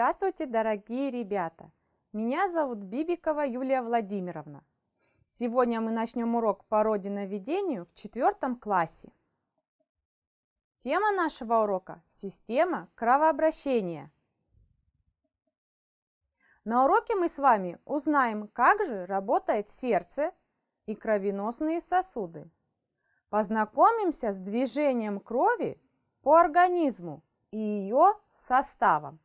Здравствуйте, дорогие ребята! Меня зовут Бибикова Юлия Владимировна. Сегодня мы начнем урок по родиноведению в 4 классе. Тема нашего урока – система кровообращения. На уроке мы с вами узнаем, как же работает сердце и кровеносные сосуды. Познакомимся с движением крови по организму и ее составом.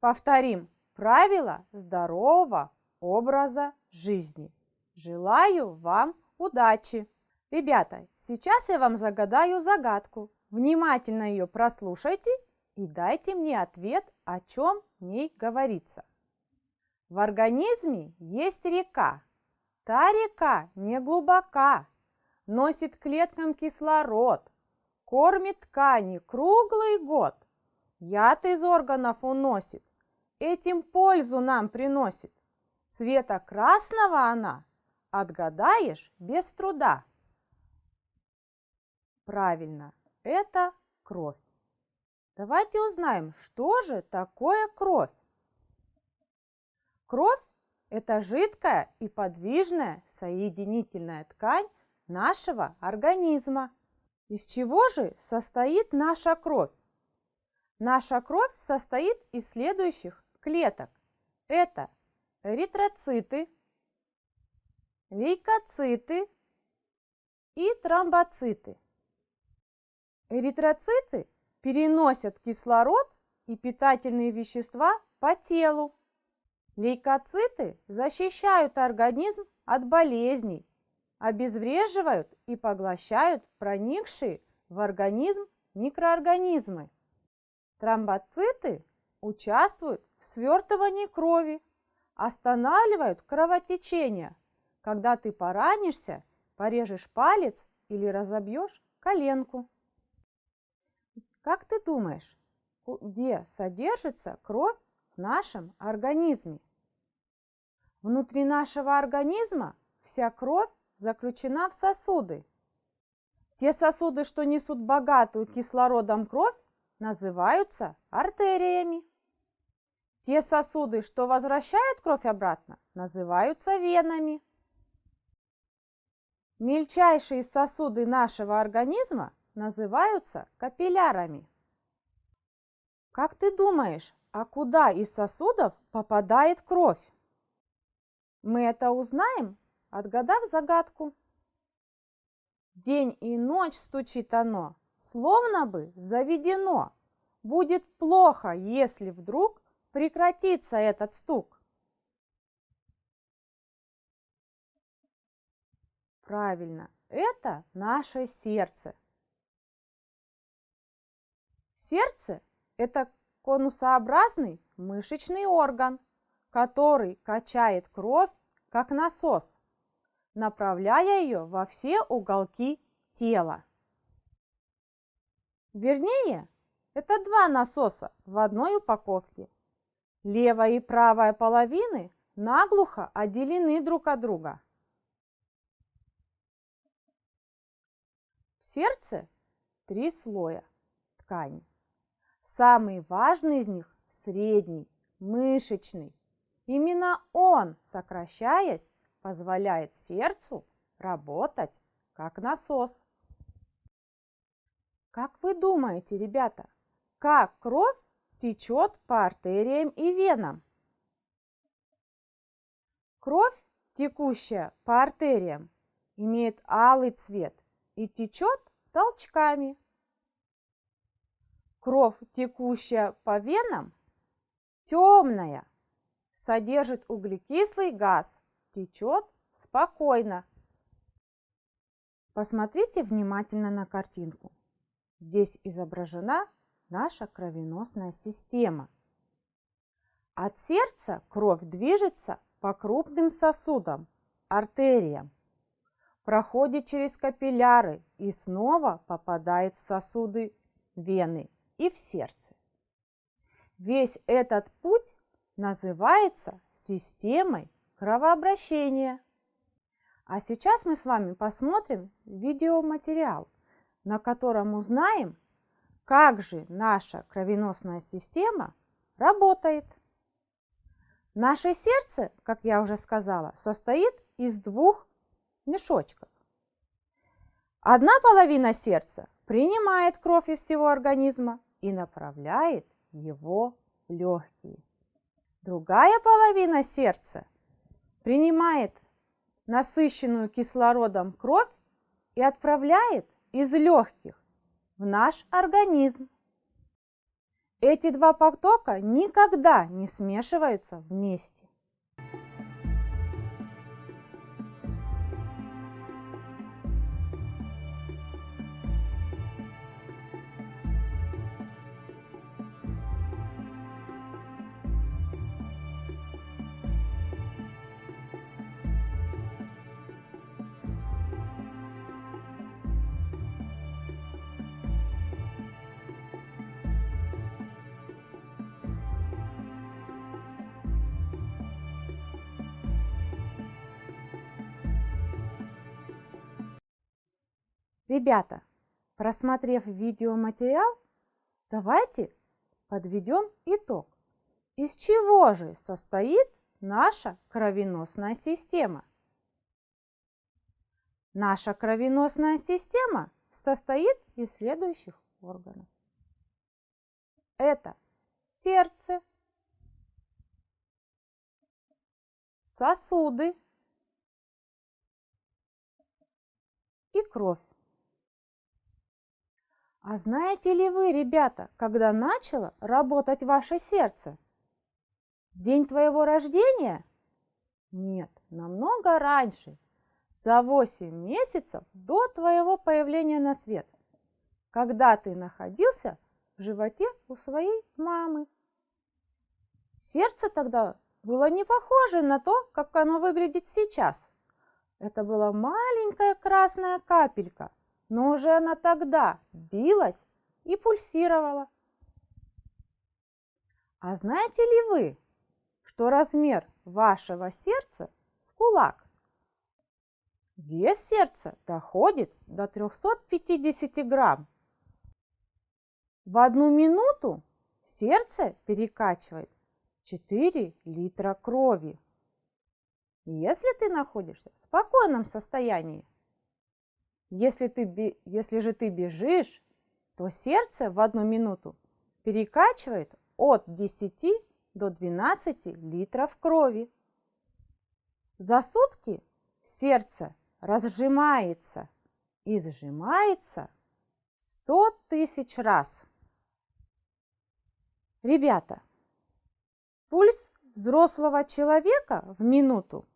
Повторим правила здорового образа жизни. Желаю вам удачи! Ребята, сейчас я вам загадаю загадку. Внимательно ее прослушайте и дайте мне ответ, о чем в ней говорится. В организме есть река. Та река не глубока, носит клеткам кислород, кормит ткани круглый год. Яд из органов уносит, этим пользу нам приносит. Цвета красного она отгадаешь без труда. Правильно, это кровь. Давайте узнаем, что же такое кровь. Кровь – это жидкая и подвижная соединительная ткань нашего организма. Из чего же состоит наша кровь? Наша кровь состоит из следующих клеток. Это эритроциты, лейкоциты и тромбоциты. Эритроциты переносят кислород и питательные вещества по телу. Лейкоциты защищают организм от болезней, обезвреживают и поглощают проникшие в организм микроорганизмы. Тромбоциты участвуют в свертывании крови, останавливают кровотечение, когда ты поранишься, порежешь палец или разобьешь коленку. Как ты думаешь, где содержится кровь в нашем организме? Внутри нашего организма вся кровь заключена в сосуды. Те сосуды, что несут богатую кислородом кровь, называются артериями. Те сосуды, что возвращают кровь обратно, называются венами. Мельчайшие сосуды нашего организма называются капиллярами. Как ты думаешь, а куда из сосудов попадает кровь? Мы это узнаем, отгадав загадку. День и ночь стучит оно, словно бы заведено. Будет плохо, если вдруг прекратится этот стук. Правильно, это наше сердце. Сердце – это конусообразный мышечный орган, который качает кровь, как насос, направляя ее во все уголки тела. Вернее, это два насоса в одной упаковке. Левая и правая половины наглухо отделены друг от друга. В сердце 3 слоя ткани. Самый важный из них – средний, мышечный. Именно он, сокращаясь, позволяет сердцу работать как насос. Как вы думаете, ребята, как кровь течет по артериям и венам? Кровь, текущая по артериям, имеет алый цвет и течет толчками. Кровь, текущая по венам, темная, содержит углекислый газ, течет спокойно. Посмотрите внимательно на картинку. Здесь изображена наша кровеносная система. От сердца кровь движется по крупным сосудам, артериям, проходит через капилляры и снова попадает в сосуды вены и в сердце. Весь этот путь называется системой кровообращения. А сейчас мы с вами посмотрим видеоматериал, на котором узнаем, как же наша кровеносная система работает. Наше сердце, как я уже сказала, состоит из двух мешочков. Одна половина сердца принимает кровь из всего организма и направляет его в легкие. Другая половина сердца принимает насыщенную кислородом кровь и отправляет из легких в наш организм. Эти два потока никогда не смешиваются вместе. Ребята, просмотрев видеоматериал, давайте подведем итог. Из чего же состоит наша кровеносная система? Наша кровеносная система состоит из следующих органов. Это сердце, сосуды и кровь. А знаете ли вы, ребята, когда начало работать ваше сердце? День твоего рождения? Нет, намного раньше, за 8 месяцев до твоего появления на свет, когда ты находился в животе у своей мамы. Сердце тогда было не похоже на то, как оно выглядит сейчас. Это была маленькая красная капелька, но уже она тогда билась и пульсировала. А знаете ли вы, что размер вашего сердца с кулак? Вес сердца доходит до 350 грамм. В 1 минуту сердце перекачивает 4 литра крови. Если ты находишься в спокойном состоянии, если же ты бежишь, то сердце в 1 минуту перекачивает от 10 до 12 литров крови. За сутки сердце разжимается и сжимается 100 тысяч раз. Ребята, пульс взрослого человека в минуту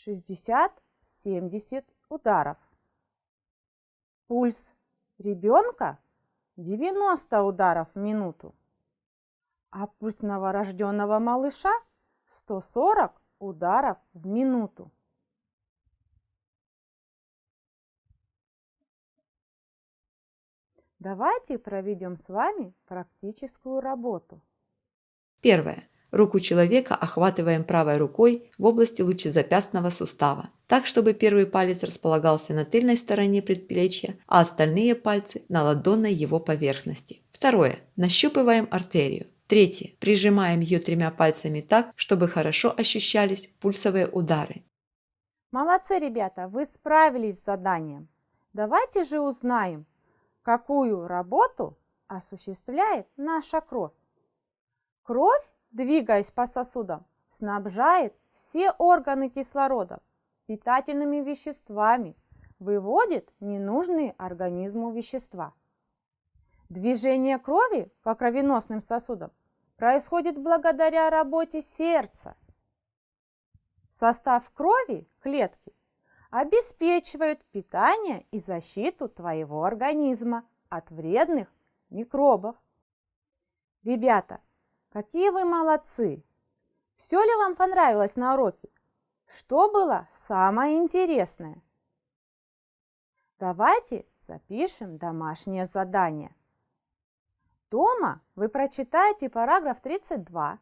60-70 ударов. Пульс ребенка 90 ударов в минуту, а пульс новорожденного малыша 140 ударов в минуту. Давайте проведем с вами практическую работу. Первое. Руку человека охватываем правой рукой в области лучезапястного сустава, так, чтобы первый палец располагался на тыльной стороне предплечья, а остальные пальцы на ладонной его поверхности. Второе. Нащупываем артерию. Третье. Прижимаем ее 3 пальцами так, чтобы хорошо ощущались пульсовые удары. Молодцы, ребята, вы справились с заданием. Давайте же узнаем, какую работу осуществляет наша кровь. Кровь, двигаясь по сосудам, снабжает все органы кислородом, питательными веществами, выводит ненужные организму вещества. Движение крови по кровеносным сосудам происходит благодаря работе сердца. Состав крови, клетки, обеспечивают питание и защиту твоего организма от вредных микробов. Ребята, какие вы молодцы! Все ли вам понравилось на уроке? Что было самое интересное? Давайте запишем домашнее задание. Дома вы прочитаете параграф 32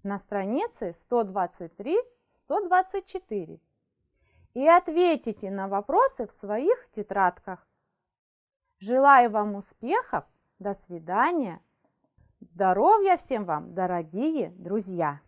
на странице 123-124 и ответите на вопросы в своих тетрадках. Желаю вам успехов! До свидания! Здоровья всем вам, дорогие друзья!